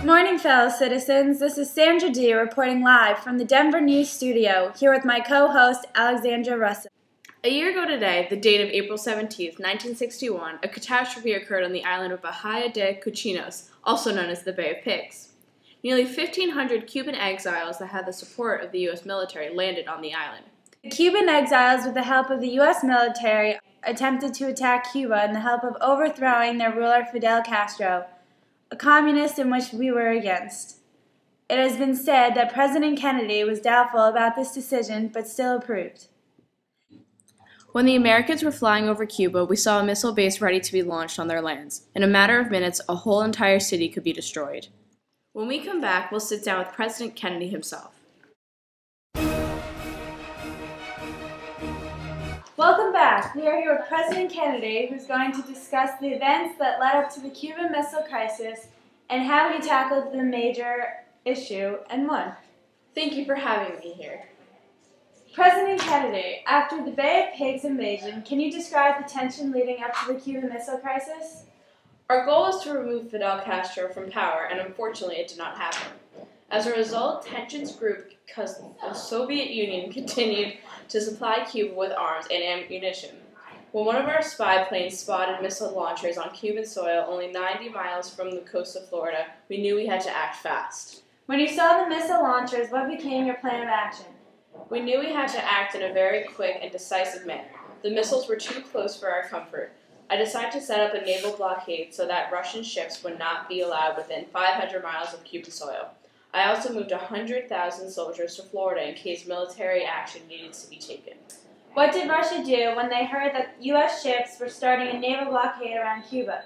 Morning, fellow citizens. This is Sandra D. reporting live from the Denver News Studio, here with my co-host, Alexandra Russell. A year ago today, the date of April 17, 1961, a catastrophe occurred on the island of Bahia de Cochinos, also known as the Bay of Pigs. Nearly 1,500 Cuban exiles that had the support of the U.S. military landed on the island. The Cuban exiles, with the help of the U.S. military, attempted to attack Cuba in the hope of overthrowing their ruler Fidel Castro, a communist in which we were against. It has been said that President Kennedy was doubtful about this decision, but still approved. When the Americans were flying over Cuba, we saw a missile base ready to be launched on their lands. In a matter of minutes, a whole entire city could be destroyed. When we come back, we'll sit down with President Kennedy himself. Welcome back. We are here with President Kennedy, who's going to discuss the events that led up to the Cuban Missile Crisis and how he tackled the major issue and won. Thank you for having me here. President Kennedy, after the Bay of Pigs invasion, can you describe the tension leading up to the Cuban Missile Crisis? Our goal was to remove Fidel Castro from power, and unfortunately it did not happen. As a result, tensions grew because the Soviet Union continued to supply Cuba with arms and ammunition. When one of our spy planes spotted missile launchers on Cuban soil only 90 miles from the coast of Florida, we knew we had to act fast. When you saw the missile launchers, what became your plan of action? We knew we had to act in a very quick and decisive manner. The missiles were too close for our comfort. I decided to set up a naval blockade so that Russian ships would not be allowed within 500 miles of Cuban soil. I also moved 100,000 soldiers to Florida in case military action needed to be taken. What did Russia do when they heard that U.S. ships were starting a naval blockade around Cuba?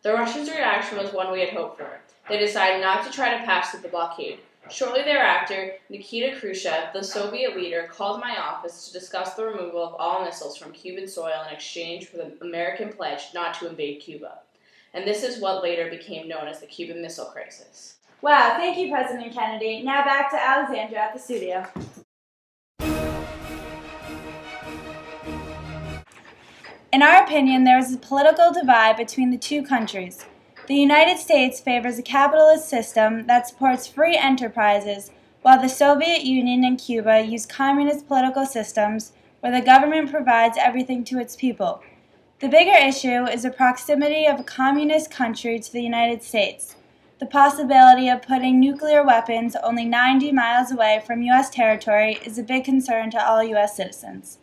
The Russians' reaction was one we had hoped for. They decided not to try to pass through the blockade. Shortly thereafter, Nikita Khrushchev, the Soviet leader, called my office to discuss the removal of all missiles from Cuban soil in exchange for the American pledge not to invade Cuba. And this is what later became known as the Cuban Missile Crisis. Wow, thank you, President Kennedy. Now back to Alexandra at the studio. In our opinion, there is a political divide between the two countries. The United States favors a capitalist system that supports free enterprises, while the Soviet Union and Cuba use communist political systems where the government provides everything to its people. The bigger issue is the proximity of a communist country to the United States. The possibility of putting nuclear weapons only 90 miles away from U.S. territory is a big concern to all U.S. citizens.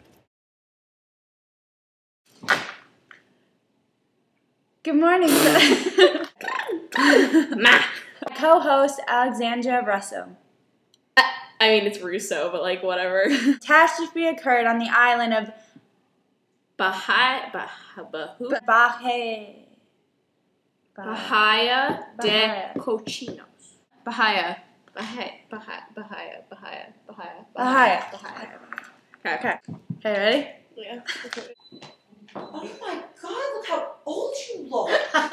Good morning, co-host Alexandra Russell. I mean, it's Russo, but like, whatever. Catastrophe occurred on the island of Bahia de Cochinos. Bahia. Okay, ready? Yeah. Oh my God, look how old you look.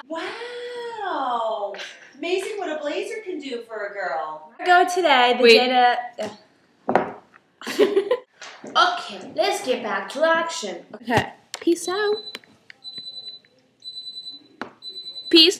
Wow. Amazing what a blazer can do for a girl. Go today, the data... Okay, let's get back to action. Okay, peace out. Peace.